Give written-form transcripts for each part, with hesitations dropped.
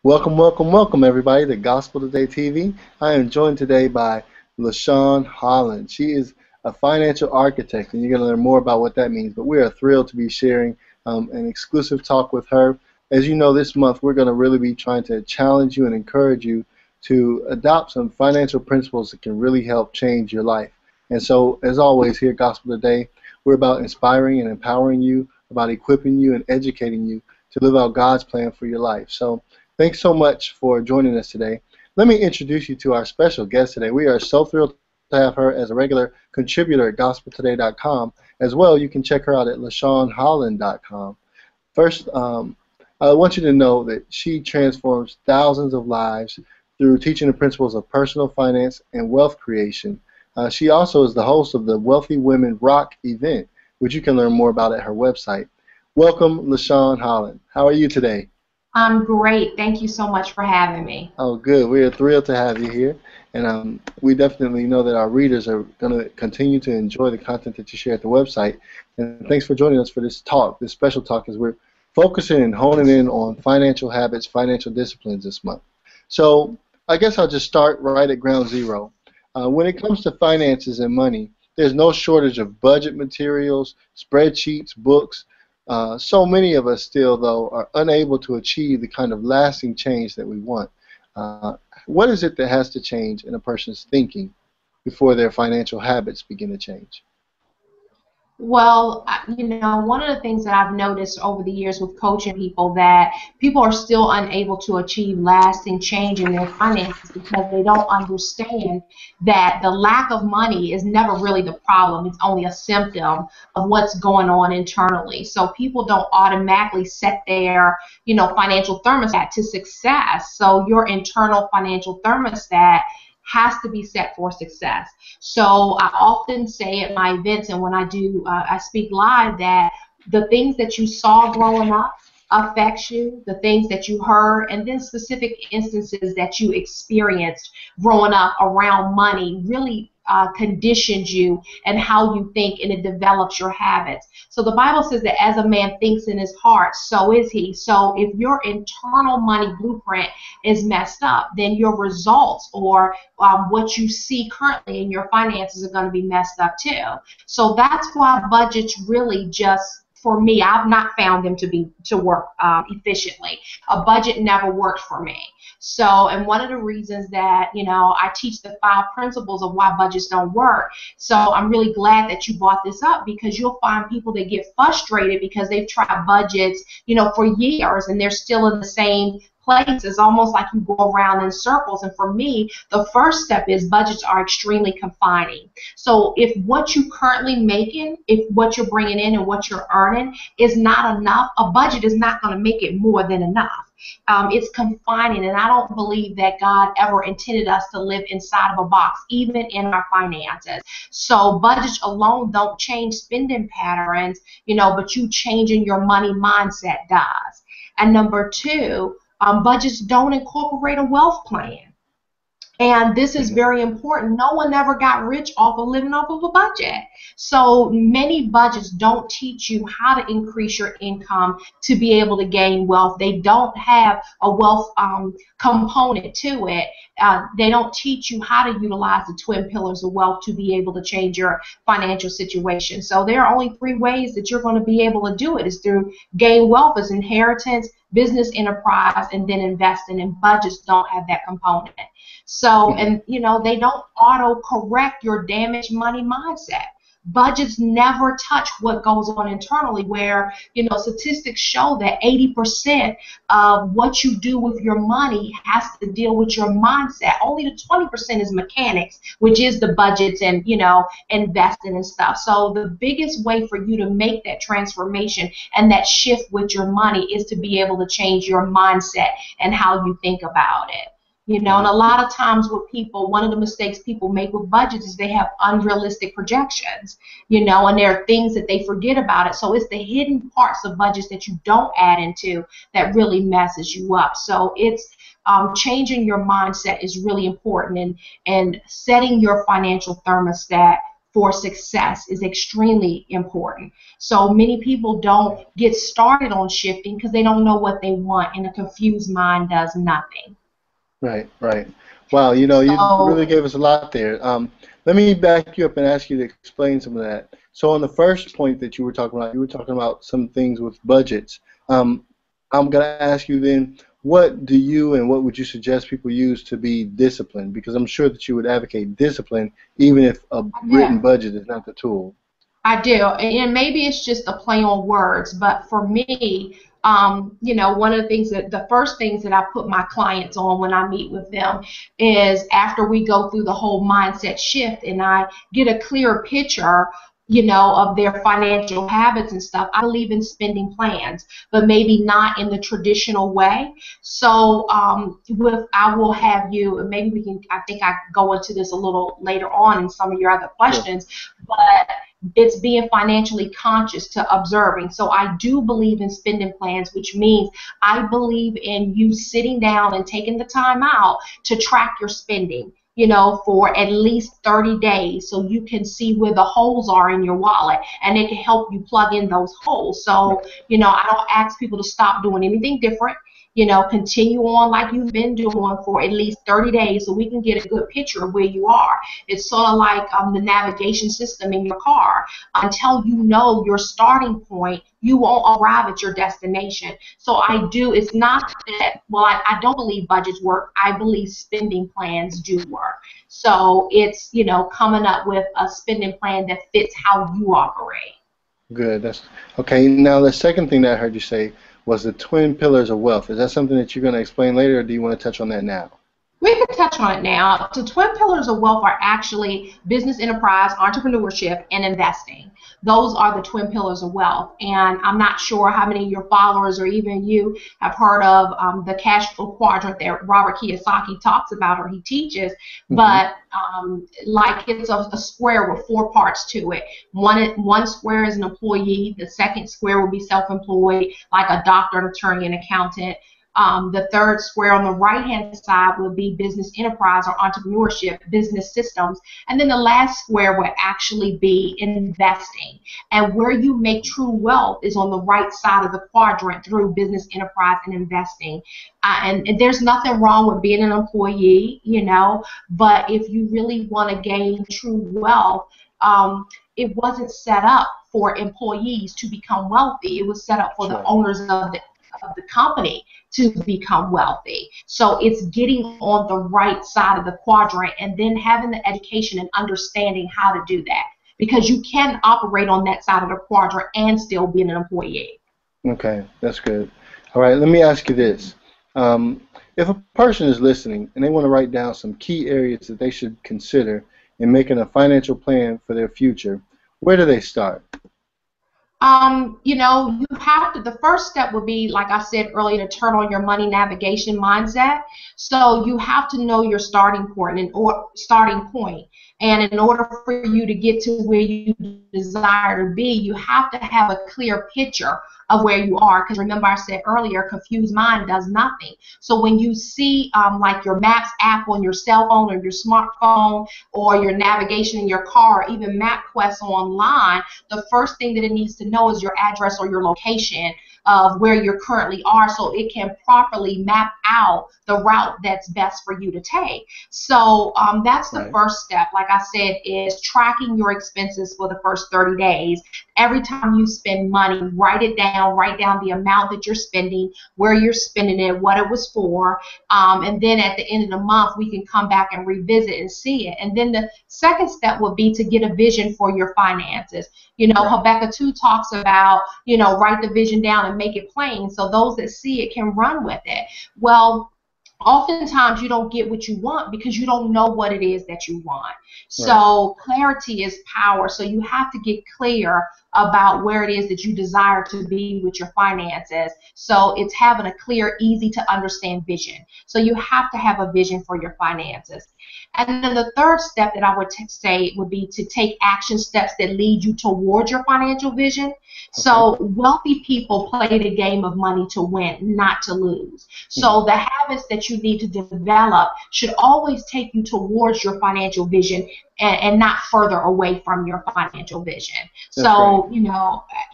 Welcome, welcome, welcome, everybody, to Gospel Today TV. I am joined today by LaShawne Holland. She is a financial architect, and you're going to learn more about what that means. But we are thrilled to be sharing an exclusive talk with her. As you know, this month we're going to really be trying to challenge you and encourage you to adopt some financial principles that can really help change your life. And so, as always, here at Gospel Today, we're about inspiring and empowering you, about equipping you and educating you to live out God's plan for your life. So, thanks so much for joining us today. Let me introduce you to our special guest today. We are so thrilled to have her as a regular contributor at gospeltoday.com. As well, you can check her out at LaShawneHolland.com. First, I want you to know that she transforms thousands of lives through teaching the principles of personal finance and wealth creation. She also is the host of the Wealthy Women Rock event, which you can learn more about at her website. Welcome, LaShawne Holland. How are you today? I'm great. Thank you so much for having me. Oh, good. We are thrilled to have you here, and we definitely know that our readers are going to continue to enjoy the content that you share at the website. And thanks for joining us for this talk, this special talk, as we're focusing and honing in on financial habits, financial disciplines this month. So I guess I'll just start right at ground zero. When it comes to finances and money, there's no shortage of budget materials, spreadsheets, books. So many of us still, though, are unable to achieve the kind of lasting change that we want. What is it that has to change in a person's thinking before their financial habits begin to change? Well, one of the things that I've noticed over the years with coaching people, that people are still unable to achieve lasting change in their finances because they don't understand that the lack of money is never really the problem. It's only a symptom of what's going on internally. So people don't automatically set their, financial thermostat to success. So your internal financial thermostat has to be set for success. So I often say at my events and when I speak live, that the things that you saw growing up affects you, the things that you heard, and then specific instances that you experienced growing up around money really conditions you and how you think, and it develops your habits. So the Bible says that as a man thinks in his heart, so is he. So if your internal money blueprint is messed up, then your results or what you see currently in your finances are going to be messed up too. So that's why budgets really just, for me, I've not found them to work efficiently. A budget never worked for me. So, and one of the reasons that, I teach the 5 principles of why budgets don't work. So I'm really glad that you brought this up, because you'll find people that get frustrated because they've tried budgets, for years, and they're still in the same place. It's almost like you go around in circles. And for me, the first step is budgets are extremely confining. So if what you currently making, if what you're bringing in and what you're earning is not enough, a budget is not going to make it more than enough. It's confining, and I don't believe that God ever intended us to live inside of a box, even in our finances. So budgets alone don't change spending patterns, but you changing your money mindset does. And number 2, budgets don't incorporate a wealth plan. And this is very important. No one ever got rich off of living off of a budget. So many budgets don't teach you how to increase your income to be able to gain wealth. They don't have a wealth component to it. They don't teach you how to utilize the twin pillars of wealth to be able to change your financial situation. So there are only 3 ways that you're going to be able to do it. Is through gain wealth, as inheritance, business enterprise, and then investing. And budgets don't have that component. So, and they don't auto-correct your damaged money mindset. Budgets never touch what goes on internally, where, statistics show that 80% of what you do with your money has to deal with your mindset. Only the 20% is mechanics, which is the budgets and, investing and stuff. So the biggest way for you to make that transformation and that shift with your money is to be able to change your mindset and how you think about it. And a lot of times with people, one of the mistakes people make with budgets is they have unrealistic projections, and there are things that they forget about it. So it's the hidden parts of budgets that you don't add into that really messes you up. So it's changing your mindset is really important, and setting your financial thermostat for success is extremely important. So many people don't get started on shifting because they don't know what they want, and a confused mind does nothing. Right, right. Wow, you really So gave us a lot there. Let me back you up and ask you to explain some of that. So on the first point that you were talking about some things with budgets. Um, I'm going to ask you then, what do you and what would you suggest people use to be disciplined? Because I'm sure that you would advocate discipline even if a written yeah. budget is not the tool. I do, and maybe it's just a play on words, but for me, one of the things the first things that I put my clients on when I meet with them is after we go through the whole mindset shift and I get a clearer picture, of their financial habits and stuff. I believe in spending plans, but maybe not in the traditional way. So I will have you, and maybe I think I go into this a little later on in some of your other Sure. questions, but it's being financially conscious to observing. So I do believe in spending plans, which means I believe in you sitting down and taking the time out to track your spending, for at least 30 days so you can see where the holes are in your wallet, and it can help you plug in those holes. So, I don't ask people to stop doing anything different. Continue on like you've been doing for at least 30 days so we can get a good picture of where you are. It's sort of like the navigation system in your car. Until you know your starting point, you won't arrive at your destination. So it's not that, well, I don't believe budgets work. I believe spending plans do work. So it's, coming up with a spending plan that fits how you operate. Good. That's okay. Now the second thing that I heard you say was the twin pillars of wealth. Is that something that you're going to explain later, or do you want to touch on that now? We can touch on it now. The twin pillars of wealth are actually business, enterprise, entrepreneurship, and investing. Those are the twin pillars of wealth. And I'm not sure how many of your followers or even you have heard of the cash flow quadrant that Robert Kiyosaki talks about or he teaches, Mm-hmm. but like it's a square with four parts to it. One square is an employee. The second square will be self-employed, like a doctor, an attorney, an accountant. The third square on the right-hand side would be business enterprise or entrepreneurship, business systems. And then the last square would actually be investing. And where you make true wealth is on the right side of the quadrant through business enterprise and investing. And there's nothing wrong with being an employee, but if you really want to gain true wealth, it wasn't set up for employees to become wealthy. It was set up for the Sure. owners of the company to become wealthy. So it's getting on the right side of the quadrant and then having the education and understanding how to do that. Because you can operate on that side of the quadrant and still be an employee. Okay, that's good. All right, let me ask you this. If a person is listening and they want to write down some key areas that they should consider in making a financial plan for their future, where do they start? You have to, the first step would be, like I said earlier, to turn on your money navigation mindset. So you have to know your starting point and in order for you to get to where you desire to be, you have to have a clear picture of where you are. Because remember I said earlier, confused mind does nothing. So when you see like your Maps app on your cell phone or your smartphone or your navigation in your car, or even MapQuest online, the first thing that it needs to know is your address or your location of where you currently are so it can properly map out the route that's best for you to take. So that's the Right. first step, like I said, is tracking your expenses for the first 30 days. Every time you spend money, write it down, write down the amount that you're spending, where you're spending it, what it was for, and then at the end of the month we can come back and revisit and see it. And then the second step would be to get a vision for your finances. Right. Habakkuk 2 talks about, write the vision down and make it plain so those that see it can run with it. Well, oftentimes you don't get what you want because you don't know what it is that you want. Right. So clarity is power. So you have to get clear about where it is that you desire to be with your finances. So it's having a clear, easy to understand vision. So you have to have a vision for your finances. And then the third step that I would say would be to take action steps that lead you towards your financial vision. Okay. So wealthy people play the game of money to win, not to lose. So the habits that you need to develop should always take you towards your financial vision, and not further away from your financial vision. That's right. So,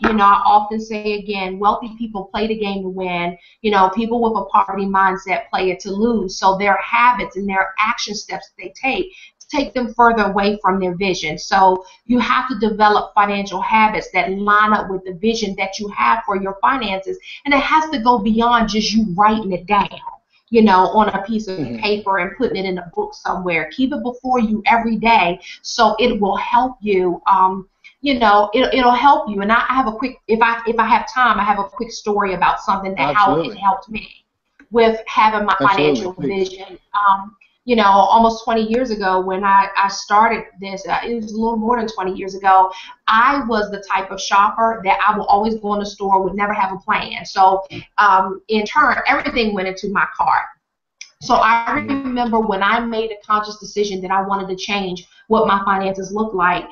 I often say again, wealthy people play the game to win. People with a poverty mindset play it to lose. So their habits and their action steps that they take them further away from their vision. So you have to develop financial habits that line up with the vision that you have for your finances, and it has to go beyond just you writing it down, on a piece of paper and putting it in a book somewhere. Keep it before you every day, so it will help you. It'll help you. And I have a quick, if I have time, I have a quick story about something that how it helped me with having my financial vision. Almost 20 years ago when I started this, it was a little more than 20 years ago, I was the type of shopper that I would always go in the store, would never have a plan. So in turn, everything went into my cart. So I remember when I made a conscious decision that I wanted to change what my finances looked like,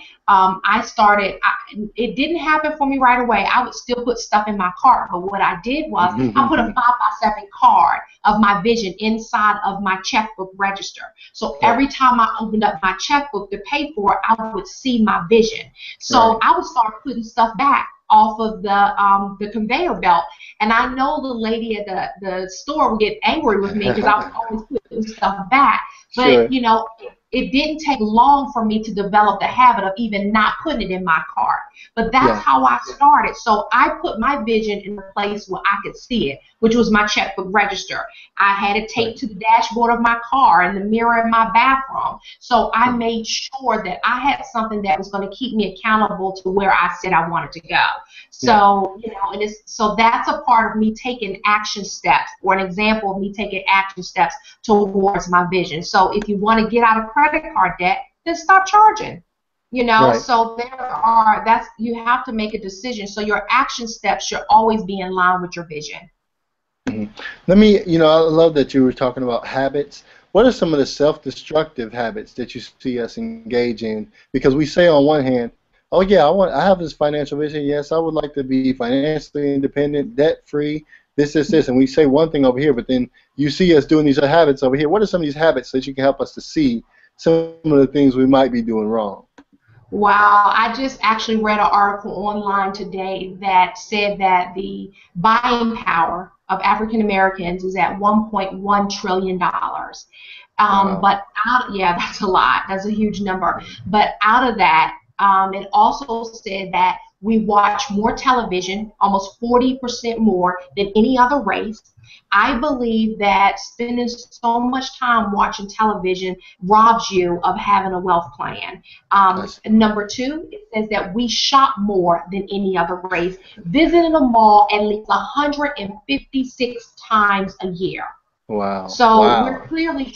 it didn't happen for me right away. I would still put stuff in my cart, but what I did was I put a 5x7 card of my vision inside of my checkbook register. So every time I opened up my checkbook to pay for it, I would see my vision. So I would start putting stuff back off of the conveyor belt. And I know the lady at the store would get angry with me because I was always putting stuff back. But, it didn't take long for me to develop the habit of even not putting it in my cart. But that's how I started. So I put my vision in a place where I could see it, which was my checkbook register. I had it taped to the dashboard of my car and the mirror in my bathroom. So I made sure that I had something that was going to keep me accountable to where I said I wanted to go. So, so that's a part of me taking action steps, or an example of me taking action steps towards my vision. So if you want to get out of credit card debt, then stop charging. So you have to make a decision. So your action steps should always be in line with your vision. Let me, I love that you were talking about habits. What are some of the self-destructive habits that you see us engage in? Because we say on one hand, oh yeah, I have this financial vision. Yes, I would like to be financially independent, debt-free, this, and we say one thing over here, but then you see us doing these other habits over here. What are some of these habits that you can help us to see some of the things we might be doing wrong? Wow, I just actually read an article online today that said that the buying power of African Americans is at $1.1 trillion. Wow. But that's a lot. That's a huge number. But out of that, it also said that we watch more television, almost 40% more than any other race. I believe that spending so much time watching television robs you of having a wealth plan. Number two, it says that we shop more than any other race, visiting a mall at least 156 times a year. Wow. So we're clearly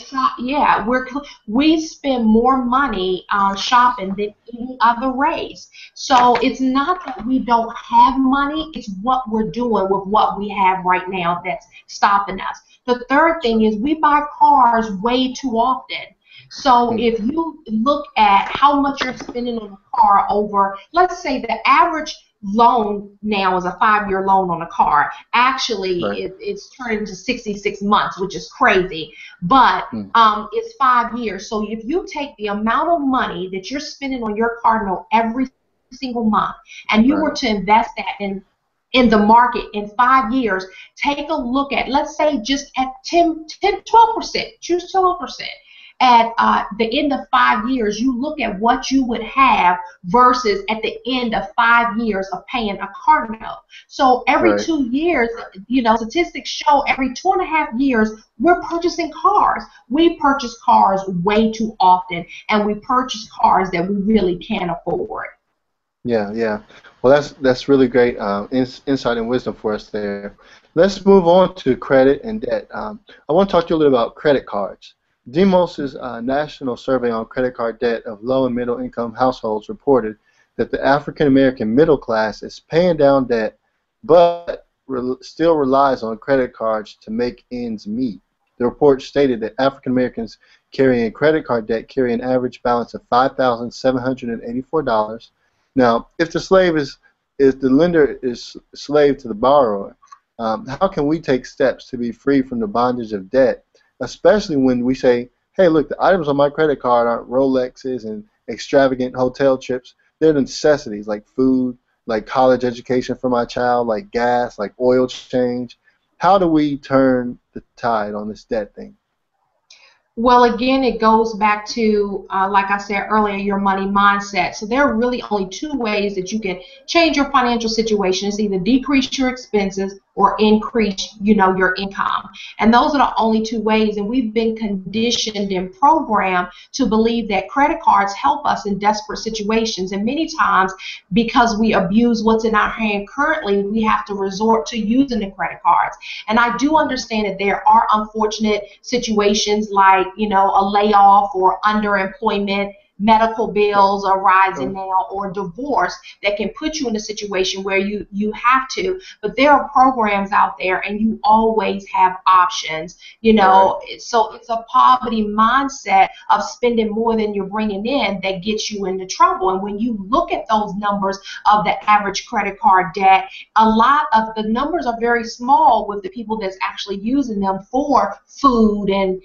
we spend more money on shopping than any other race. So it's not that we don't have money, it's what we're doing with what we have right now that's stopping us. The third thing is we buy cars way too often. So if you look at how much you're spending on a car over, let's say the average loan now is a 5-year loan on a car. Actually, it's turning to 66 months, which is crazy. But it's 5 years. So if you take the amount of money that you're spending on your car note every single month, and you were to invest that in the market in 5 years, take a look at, let's say, just at 12%, choose 12%. At the end of 5 years, you look at what you would have versus at the end of 5 years of paying a car note. So every 2 years, statistics show every 2.5 years, we're purchasing cars. We purchase cars way too often, and we purchase cars that we really can't afford. Yeah. Well, that's really great insight and wisdom for us there. Let's move on to credit and debt. I want to talk to you a little about credit cards. Demos's national survey on credit card debt of low and middle income households reported that the African American middle class is paying down debt, but still relies on credit cards to make ends meet. The report stated that African Americans carrying credit card debt carry an average balance of $5,784. Now, if the lender is slave to the borrower, how can we take steps to be free from the bondage of debt? Especially when we say, hey, look, the items on my credit card aren't Rolexes and extravagant hotel trips. They're necessities like food, like college education for my child, like gas, like oil change. How do we turn the tide on this debt thing? Well, again, it goes back to, like I said earlier, your money mindset. So there are really only two ways that you can change your financial situation. It's either decrease your expenses or increase, your income. And those are the only two ways. And we've been conditioned and programmed to believe that credit cards help us in desperate situations. And many times, because we abuse what's in our hand currently, we have to resort to using the credit cards. And I do understand that there are unfortunate situations like, a layoff or underemployment, medical bills are rising now, or divorce that can put you in a situation where you have to. But there are programs out there, and you always have options. So it's a poverty mindset of spending more than you're bringing in that gets you into trouble. And when you look at those numbers of the average credit card debt, a lot of the numbers are very small with the people that's actually using them for food and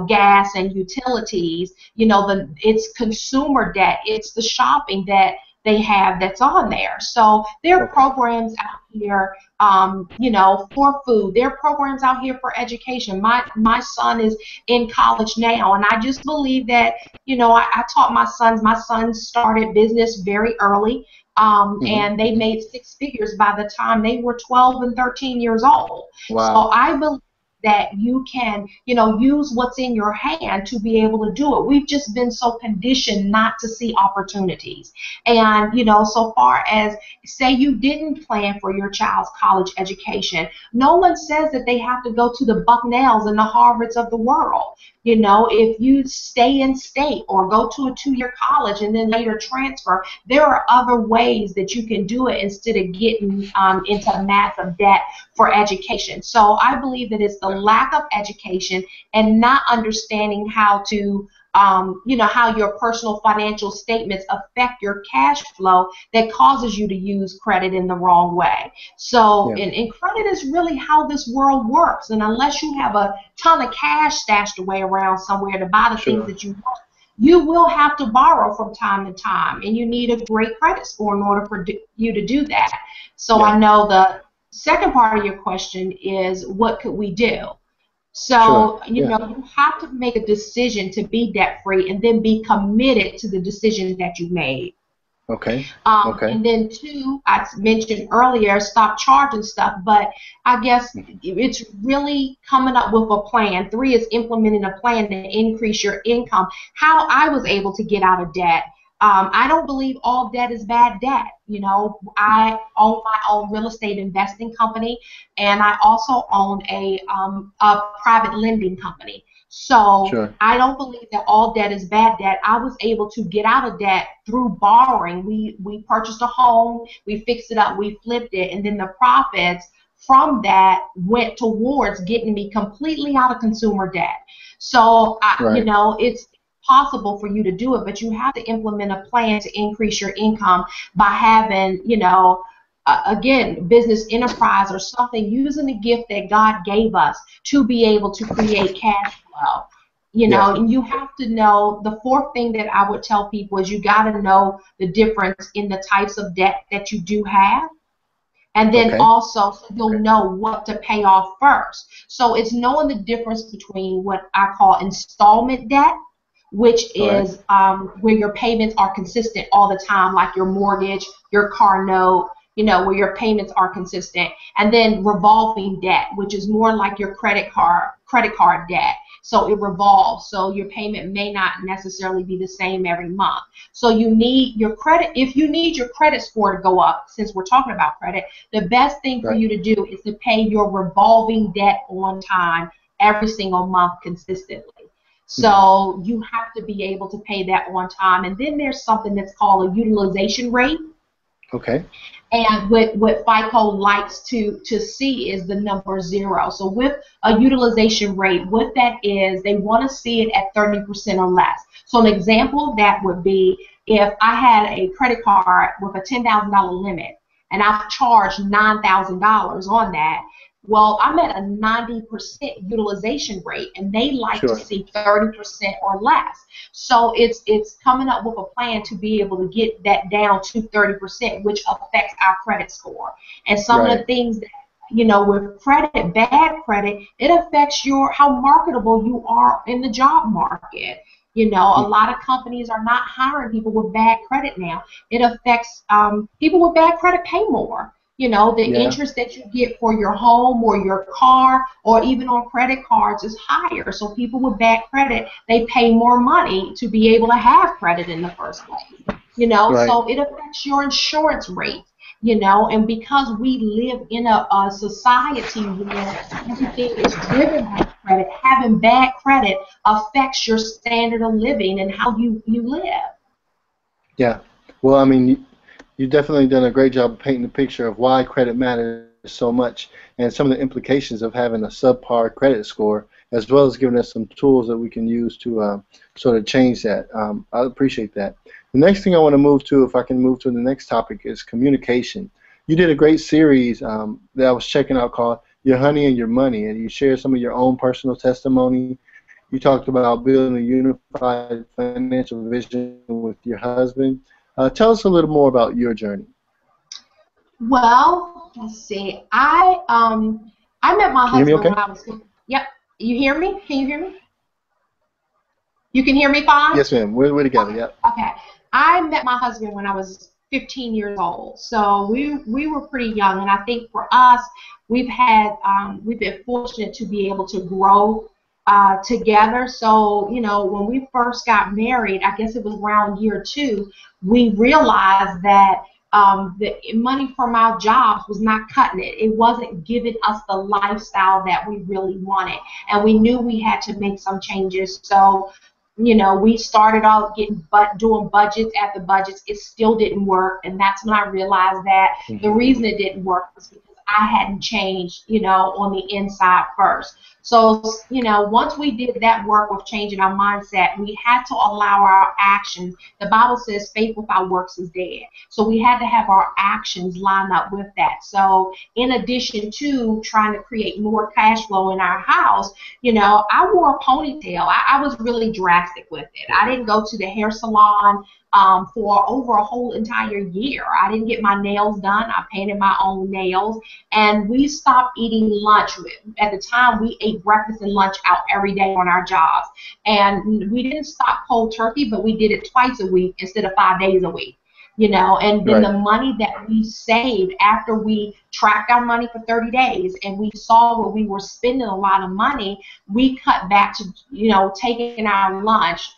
gas and utilities. It's consumer debt. It's the shopping that they have that's on there. So there are programs out here, for food. There are programs out here for education. My son is in college now, and I just believe that, I taught my sons. My sons started business very early, and they made six figures by the time they were 12 and 13 years old. Wow. So I believe that you can, use what's in your hand to be able to do it. We've just been so conditioned not to see opportunities. And, so far as, say you didn't plan for your child's college education, no one says that they have to go to the Bucknells and the Harvards of the world. If you stay in state or go to a 2-year college and then later transfer, there are other ways that you can do it instead of getting into massive debt for education. So I believe that it's the lack of education and not understanding how to how your personal financial statements affect your cash flow that causes you to use credit in the wrong way. So, and credit is really how this world works. And unless you have a ton of cash stashed away around somewhere to buy the things that you want, you will have to borrow from time to time. And you need a great credit score in order for you to do that. So I know the second part of your question is, what could we do? So, you have to make a decision to be debt-free and then be committed to the decision that you made. Okay. And then two, I mentioned earlier, stop charging stuff, but I guess it's really coming up with a plan. 3 is implementing a plan to increase your income. How I was able to get out of debt. I don't believe all debt is bad debt. I own my own real estate investing company, and I also own a private lending company. So I don't believe that all debt is bad debt. I was able to get out of debt through borrowing. We purchased a home, we fixed it up, we flipped it, and then the profits from that went towards getting me completely out of consumer debt. So it's possible for you to do it, but you have to implement a plan to increase your income by having, again, business enterprise or something, using the gift that God gave us to be able to create cash flow. And you have to know, the fourth thing that I would tell people is you got to know the difference in the types of debt that you do have. And then also, so you'll know what to pay off first. So it's knowing the difference between what I call installment debt, which is where your payments are consistent all the time, like your mortgage, your car note, where your payments are consistent, and then revolving debt, which is more like your credit card debt. So it revolves, so your payment may not necessarily be the same every month. So you need your credit. If you need your credit score to go up, since we're talking about credit, the best thing for you to do is to pay your revolving debt on time every single month consistently. So you have to be able to pay that on time. And then there's something that's called a utilization rate. Okay. And what FICO likes to see is the number 0. So with a utilization rate, what that is, they want to see it at 30% or less. So an example of that would be if I had a credit card with a $10,000 limit and I've charged $9,000 on that, Well, I'm at a 90% utilization rate, and they like to Sure. see 30% or less. So it's coming up with a plan to be able to get that down to 30%, which affects our credit score. And some of the Right. things that, with credit, bad credit, it affects how marketable you are in the job market. A lot of companies are not hiring people with bad credit now. It affects people with bad credit pay more. The Yeah. interest that you get for your home or your car or even on credit cards is higher. So people with bad credit, they pay more money to be able to have credit in the first place. Right. So it affects your insurance rate. And because we live in a society where everything is driven by credit, having bad credit affects your standard of living and how you live. Yeah. Well, I mean, you've definitely done a great job of painting the picture of why credit matters so much and some of the implications of having a subpar credit score, as well as giving us some tools that we can use to sort of change that. I appreciate that. The next thing I want to move to, if I can move to the next topic, is communication. You did a great series that I was checking out called Your Honey and Your Money, and you shared some of your own personal testimony. You talked about building a unified financial vision with your husband. Tell us a little more about your journey. Well, let's see. I met my Can you hear me husband when okay? I was. Yep. You hear me? Can you hear me? You can hear me fine? Yes, ma'am. We're together. Okay. Yep. Okay. I met my husband when I was 15 years old. So we were pretty young, and I think for us, we've been fortunate to be able to grow together. So when we first got married, I guess it was around year 2, we realized that the money from our jobs was not cutting it. It wasn't giving us the lifestyle that we really wanted, and we knew we had to make some changes. So we started out doing budgets after budgets. It still didn't work, and that's when I realized that the Hmm. reason it didn't work was because I hadn't changed, on the inside first. So, once we did that work of changing our mindset, we had to allow our actions. The Bible says faith without works is dead. So we had to have our actions line up with that. So in addition to trying to create more cash flow in our house, I wore a ponytail. I was really drastic with it. I didn't go to the hair salon for over a whole entire year. I didn't get my nails done. I painted my own nails. And we stopped eating lunch. At the time, we ate breakfast and lunch out every day on our jobs. And we didn't stop cold turkey, but we did it twice a week instead of 5 days a week. And then Right. the money that we saved after we tracked our money for 30 days and we saw where we were spending a lot of money, we cut back to, taking our lunch,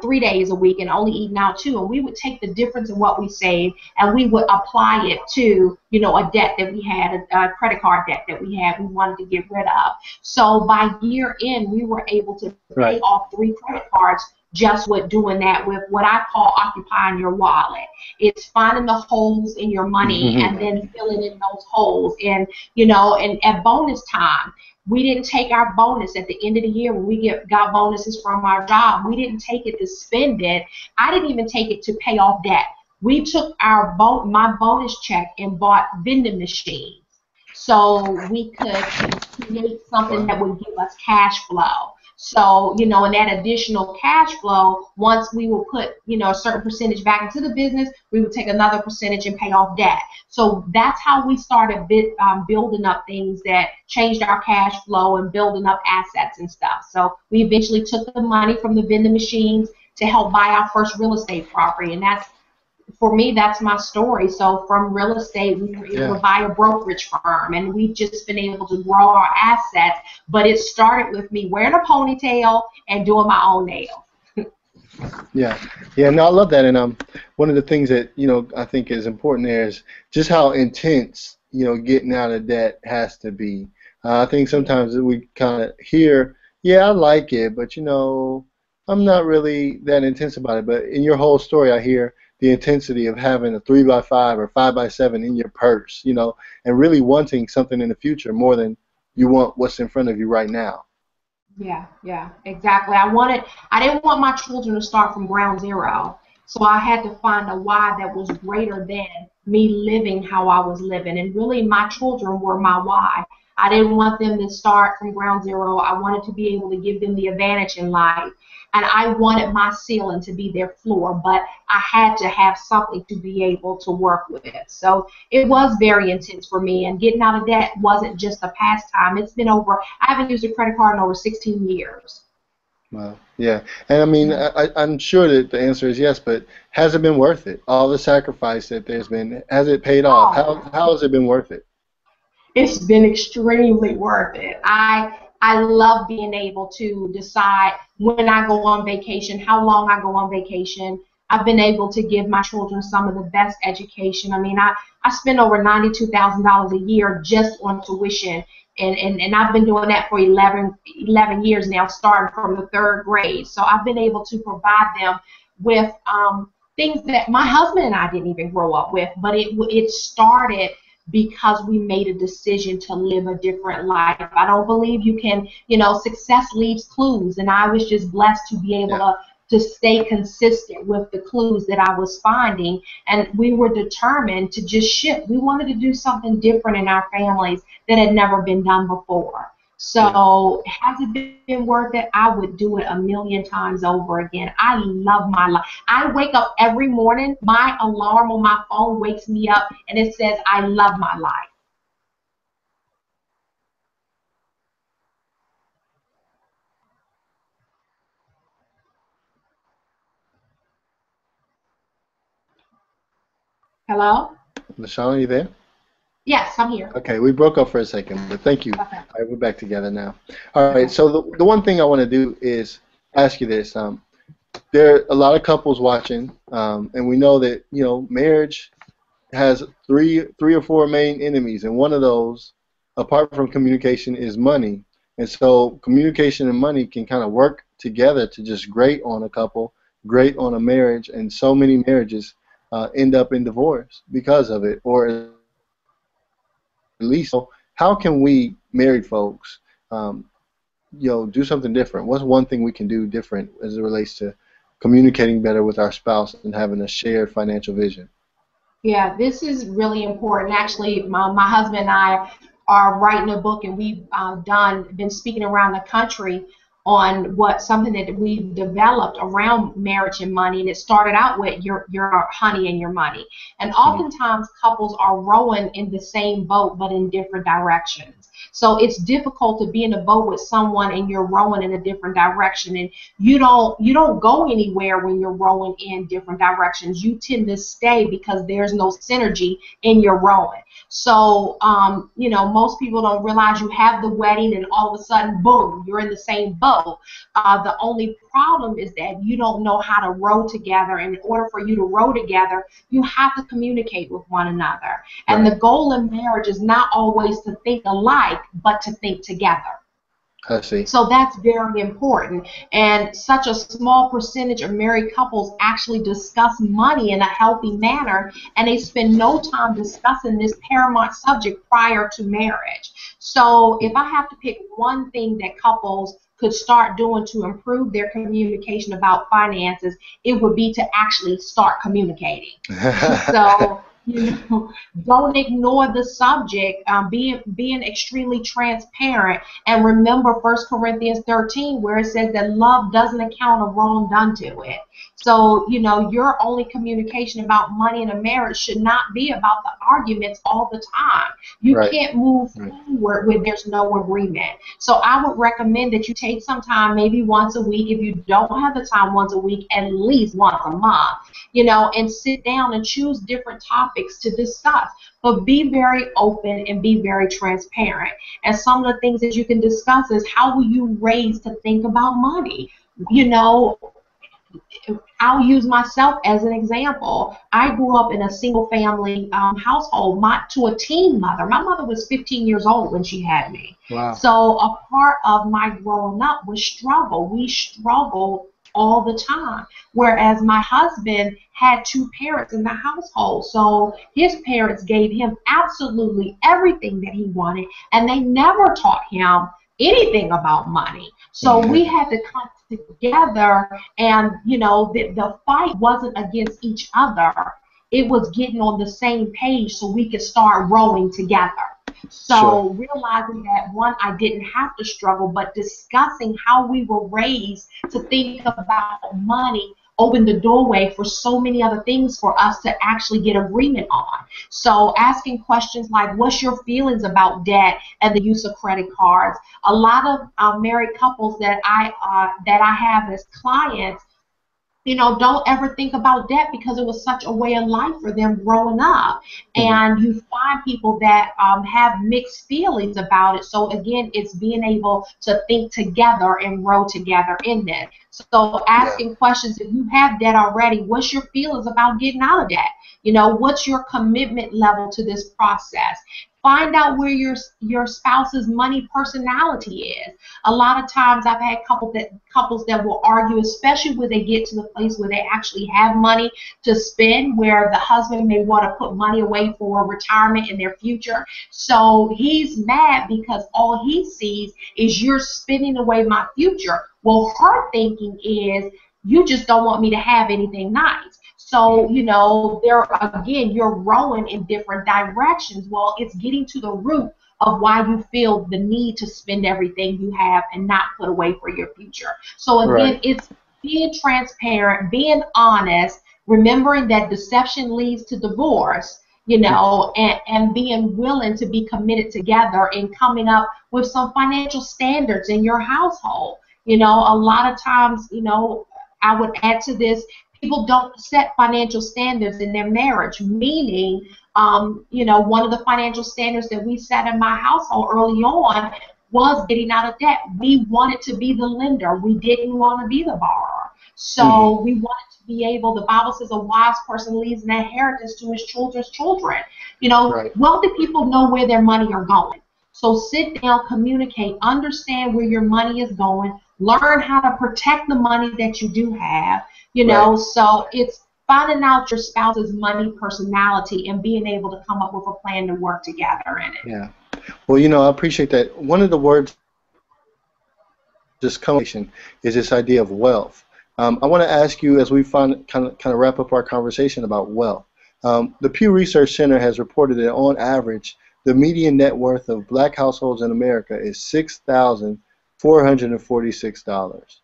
3 days a week and only eating out 2. And we would take the difference in what we saved and we would apply it to, a debt that we had, a credit card debt that we had, we wanted to get rid of. So by year end, we were able to pay Right. off 3 credit cards just with doing that, with what I call occupying your wallet. It's finding the holes in your money and then filling in those holes. And, and at bonus time, we didn't take our bonus at the end of the year when we got bonuses from our job. We didn't take it to spend it. I didn't even take it to pay off debt. We took my bonus check and bought vending machines so we could create something Wow. that would give us cash flow. So, and that additional cash flow, once we will put, a certain percentage back into the business, we would take another percentage and pay off debt. So that's how we started building up things that changed our cash flow and building up assets and stuff. So we eventually took the money from the vending machines to help buy our first real estate property. And for me, that's my story. So from real estate, we were able Yeah. to buy a brokerage firm, and we've just been able to grow our assets. But it started with me wearing a ponytail and doing my own nails. Yeah. Yeah. No, I love that. And one of the things that I think is important there is just how intense getting out of debt has to be. I think Yeah. sometimes we kind of hear, yeah, I like it, but I'm not really that intense about it. But in your whole story, I hear the intensity of having a 3x5 or 5x7 in your purse, and really wanting something in the future more than you want what's in front of you right now. Yeah, exactly. I didn't want my children to start from ground zero. So I had to find a why that was greater than me living how I was living. And really, my children were my why. I didn't want them to start from ground zero. I wanted to be able to give them the advantage in life. And I wanted my ceiling to be their floor, but I had to have something to be able to work with. So it was very intense for me, and getting out of debt wasn't just a pastime. It's been over, I haven't used a credit card in over 16 years. Wow. Yeah. And I mean, I'm sure that the answer is yes, but has it been worth it? All the sacrifice that there's been, has it paid off? How has it been worth it? It's been extremely worth it. I love being able to decide when I go on vacation, how long I go on vacation. I've been able to give my children some of the best education. I mean, I spend over $92,000 a year just on tuition, and I've been doing that for 11 years now, starting from the 3rd grade. So I've been able to provide them with things that my husband and I didn't even grow up with, but it started because we made a decision to live a different life. I don't believe you can, success leaves clues, and I was just blessed to be able to stay consistent with the clues that I was finding, and we were determined to just shift. We wanted to do something different in our families that had never been done before. So has it been worth it? I would do it a million times over again. I love my life. I wake up every morning, my alarm on my phone wakes me up, and it says, I love my life. Hello? LaShawne, are you there? Yes, I'm here. Okay, we broke up for a second, but thank you. Okay. All right, we're back together now. All right, so the one thing I want to do is ask you this. There are a lot of couples watching, and we know that, marriage has three or four main enemies, and one of those, apart from communication, is money. And so communication and money can kind of work together to just grate on a couple, grate on a marriage, and so many marriages end up in divorce because of it, or at least. So how can we married folks, do something different? What's one thing we can do different as it relates to communicating better with our spouse and having a shared financial vision? Yeah, this is really important. Actually, my husband and I are writing a book, and we've been speaking around the country on something that we've developed around marriage and money, and it started out with your honey and your money. And oftentimes couples are rowing in the same boat but in different directions. So it's difficult to be in a boat with someone and you're rowing in a different direction, and you don't go anywhere when you're rowing in different directions. You tend to stay because there's no synergy in your rowing. So most people don't realize you have the wedding and all of a sudden, boom, you're in the same boat. The only problem is that you don't know how to row together. And in order for you to row together, you have to communicate with one another. And the goal in marriage is not always to think alike, but to think together. I see. So that's very important. And such a small percentage of married couples actually discuss money in a healthy manner, and they spend no time discussing this paramount subject prior to marriage. So if I have to pick one thing that couples could start doing to improve their communication about finances, it would be to actually start communicating. So don't ignore the subject. Being extremely transparent, and remember 1 Corinthians 13, where it says that love doesn't account a wrong done to it. So your only communication about money in a marriage should not be about the arguments all the time. You can't move forward when there's no agreement. So I would recommend that you take some time, maybe once a week. If you don't have the time once a week, at least once a month, and sit down and choose different topics to discuss. But be very open and be very transparent. And some of the things that you can discuss is, how were you raised to think about money? I'll use myself as an example. I grew up in a single-family household, to a teen mother. My mother was 15 years old when she had me. Wow. So a part of my growing up was struggle. We struggled all the time. Whereas my husband had two parents in the household. So his parents gave him absolutely everything that he wanted, and they never taught him anything about money. So we had to come together, and the fight wasn't against each other. It was getting on the same page so we could start rowing together. Sure. So realizing that, one, I didn't have to struggle, but discussing how we were raised to think about money opened the doorway for so many other things for us to actually get agreement on. So asking questions like, what's your feelings about debt and the use of credit cards? A lot of married couples that I have as clients, don't ever think about debt because it was such a way of life for them growing up. Hmm. And you find people that have mixed feelings about it. So again, it's being able to think together and grow together in this. So Yeah. asking questions, if you have debt already, what's your feelings about getting out of debt? What's your commitment level to this process? Find out where your spouse's money personality is. A lot of times I've had couples that will argue, especially when they get to the place where they actually have money to spend, where the husband may want to put money away for retirement in their future. So he's mad because all he sees is, you're spending away my future. Well, her thinking is, you just don't want me to have anything nice. So, again, you're rowing in different directions. Well, it's getting to the root of why you feel the need to spend everything you have and not put away for your future. So Right. again, it's being transparent, being honest, remembering that deception leads to divorce, and being willing to be committed together and coming up with some financial standards in your household. A lot of times, I would add to this, people don't set financial standards in their marriage, meaning, one of the financial standards that we set in my household early on was getting out of debt. We wanted to be the lender. We didn't want to be the borrower. Hmm. So we wanted to be able, the Bible says a wise person leaves an inheritance to his children's children. Right. Wealthy people know where their money are going. So sit down, communicate, understand where your money is going, learn how to protect the money that you do have, Right. so it's finding out your spouse's money personality and being able to come up with a plan to work together in it. Yeah. Well, I appreciate that. One of the words just coming is this idea of wealth. I want to ask you, as we kind of wrap up our conversation about wealth. The Pew Research Center has reported that on average, the median net worth of black households in America is $6,446.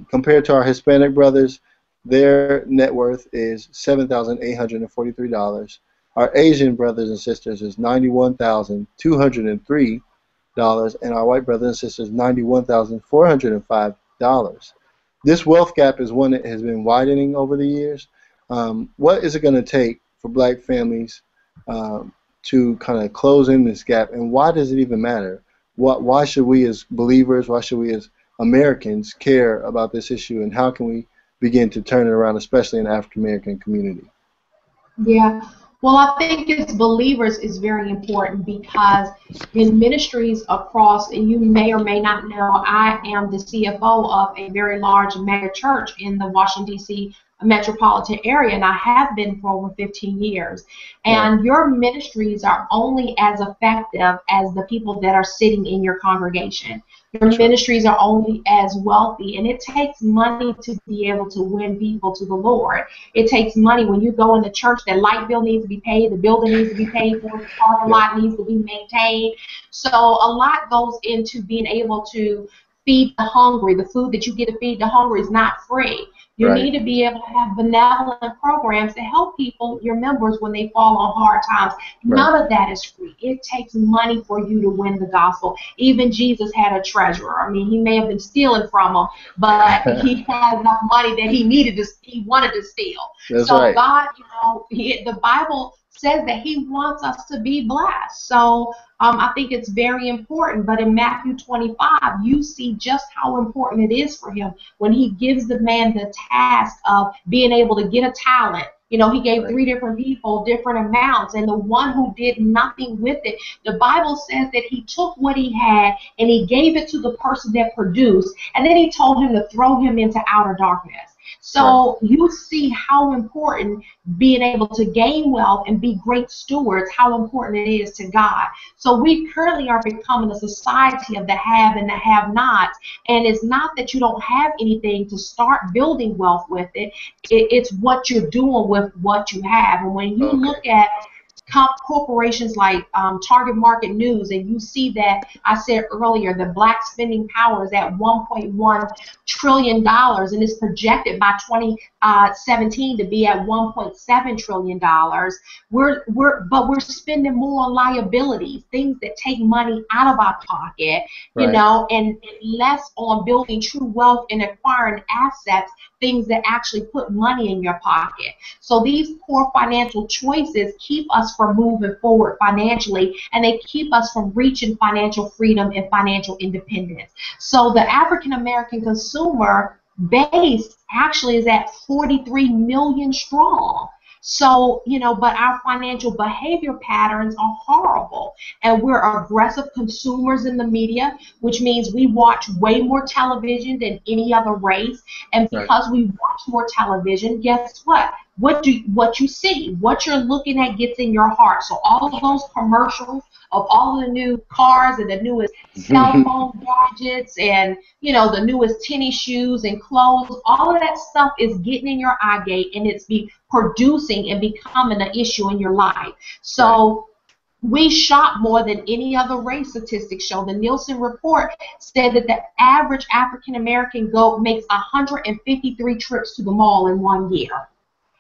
Compared to our Hispanic brothers, their net worth is $7,843. Our Asian brothers and sisters is $91,203, and our white brothers and sisters $91,405. This wealth gap is one that has been widening over the years. What is it going to take for black families to kind of close in this gap, and why does it even matter? Why should we as believers, why should we as Americans care about this issue, and how can we begin to turn it around, especially in the African American community? Yeah. Well, I think as believers is very important because in ministries across, and you may or may not know, I am the CFO of a very large mega church in the Washington, D.C. metropolitan area, and I have been for over 15 years. Wow. And your ministries are only as effective as the people that are sitting in your congregation. Your That's right. ministries are only as wealthy, and it takes money to be able to win people to the Lord. It takes money. When you go in the church, that light bill needs to be paid, the building needs to be paid for, the parking Yeah. lot needs to be maintained. So a lot goes into being able to feed the hungry. The food that you get to feed the hungry is not free. You Right. need to be able to have benevolent programs to help people, your members, when they fall on hard times. Right. None of that is free. It takes money for you to win the gospel. Even Jesus had a treasurer. I mean, he may have been stealing from him, but he had enough money that he wanted to steal. That's So right. God, the Bible says that he wants us to be blessed. So I think it's very important. But in Matthew 25, you see just how important it is for him when he gives the man the task of being able to get a talent. He gave Right. 3 different people different amounts, and the one who did nothing with it, the Bible says that he took what he had and he gave it to the person that produced, and then he told him to throw him into outer darkness. Right. So you see how important being able to gain wealth and be great stewards, how important it is to God. So we currently are becoming a society of the have and the have-nots, and it's not that you don't have anything to start building wealth with it. It's what you're doing with what you have. And when you Okay. look at corporations like Target Market News, and you see that I said earlier the black spending power is at $1.1 trillion and is projected by 2017 to be at $1.7 trillion. But we're spending more on liabilities, things that take money out of our pocket, you Right. know, and less on building true wealth and acquiring assets, things that actually put money in your pocket. So these poor financial choices keep us from moving forward financially, and they keep us from reaching financial freedom and financial independence. So the African American consumer base actually is at 43 million strong. So, you know, but our financial behavior patterns are horrible, and we're aggressive consumers in the media, which means we watch way more television than any other race. And Right. because we watch more television, guess what? What you see, what you're looking at gets in your heart. So all of those commercials of all of the new cars and the newest cell phone gadgets and, you know, the newest tennis shoes and clothes, all of that stuff is getting in your eye gate, and it's producing and becoming an issue in your life. So we shop more than any other race, statistics show. The Nielsen report said that the average African American makes 153 trips to the mall in 1 year.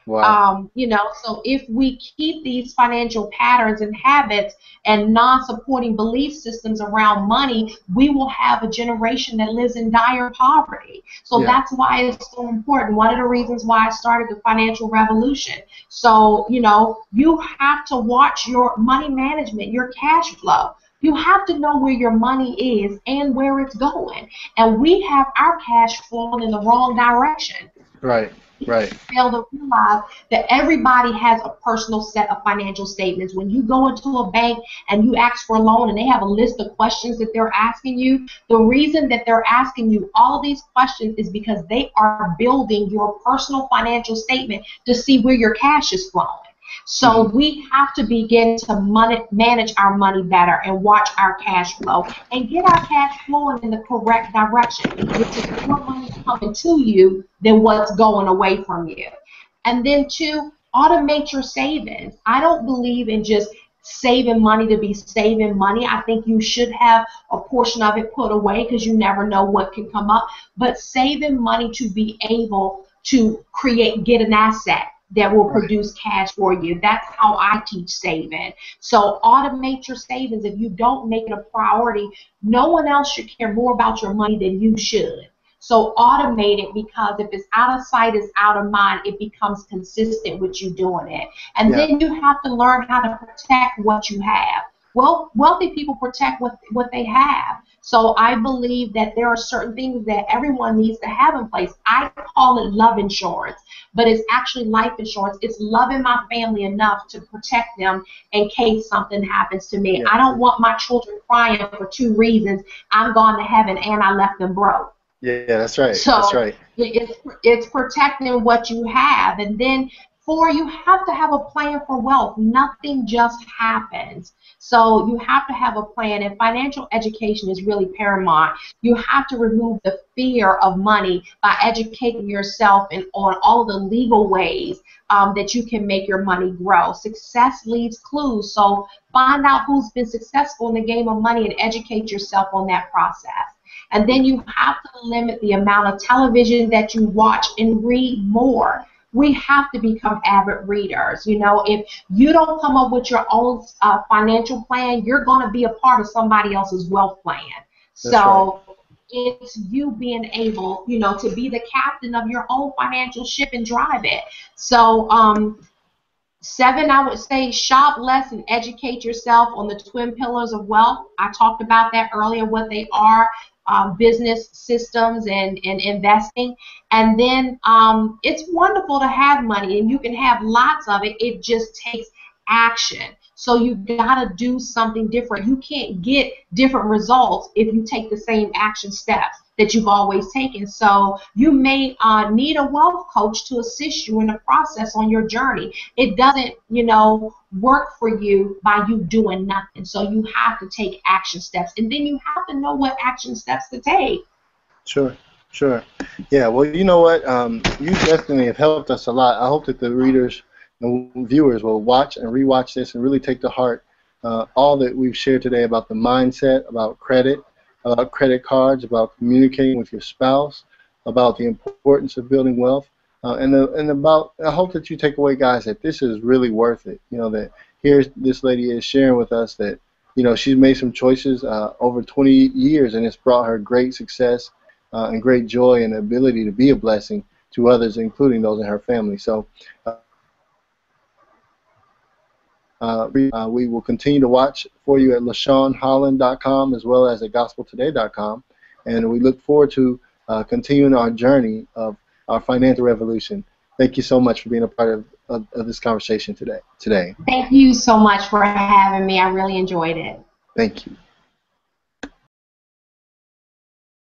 Wow. You know, so if we keep these financial patterns and habits and non-supporting belief systems around money, we will have a generation that lives in dire poverty. So Yeah. that's why it's so important. One of the reasons why I started the financial revolution. So, you know, you have to watch your money management, your cash flow. You have to know where your money is and where it's going. And we have our cash flowing in the wrong direction. Right. Right. Fail to realize that everybody has a personal set of financial statements. When you go into a bank and you ask for a loan and they have a list of questions that they're asking you, the reason that they're asking you all these questions is because they are building your personal financial statement to see where your cash is flowing. So we have to begin to manage our money better and watch our cash flow and get our cash flowing in the correct direction, which is more money coming to you than what's going away from you. And then two, automate your savings. I don't believe in just saving money to be saving money. I think you should have a portion of it put away because you never know what can come up. But saving money to be able to get an asset that will produce cash for you. That's how I teach saving. So automate your savings. If you don't make it a priority, no one else should care more about your money than you should. So automate it, because if it's out of sight, it's out of mind. It becomes consistent with you doing it. And then you have to learn how to protect what you have. Well, wealthy people protect what they have. So I believe that there are certain things that everyone needs to have in place. I call it love insurance, but it's actually life insurance. It's loving my family enough to protect them in case something happens to me. I don't want my children crying for 2 reasons. I'm gone to heaven and I left them broke. Yeah, that's right. So That's right. it's protecting what you have. And then 4, you have to have a plan for wealth. Nothing just happens. So you have to have a plan, and financial education is really paramount. You have to remove the fear of money by educating yourself on all the legal ways that you can make your money grow. Success leaves clues. So find out who's been successful in the game of money and educate yourself on that process. And then you have to limit the amount of television that you watch and read more. We have to become avid readers. You know, if you don't come up with your own financial plan, you're going to be a part of somebody else's wealth plan. So it's you being able, you know, to be the captain of your own financial ship and drive it. So 7, I would say shop less and educate yourself on the twin pillars of wealth. I talked about that earlier, what they are. Business systems and investing. And then it's wonderful to have money, and you can have lots of it. It just takes action. So you got to do something different. You can't get different results if you take the same action steps that you've always taken. So you may need a wealth coach to assist you in the process on your journey. It doesn't, you know, work for you by you doing nothing. So you have to take action steps, and then you have to know what action steps to take. Sure. Yeah, well, you know what? You definitely have helped us a lot. I hope that the readers, and viewers will watch and rewatch this and really take to heart all that we've shared today about the mindset, about credit cards, about communicating with your spouse, about the importance of building wealth, and about. I hope that you take away, guys, that this is really worth it. You know, that here this lady is sharing with us that she's made some choices over 20 years, and it's brought her great success and great joy and ability to be a blessing to others, including those in her family. So we will continue to watch for you at LaShawneHolland.com as well as at GospelToday.com, and we look forward to continuing our journey of our financial revolution. Thank you so much for being a part of this conversation today. Thank you so much for having me. I really enjoyed it. Thank you.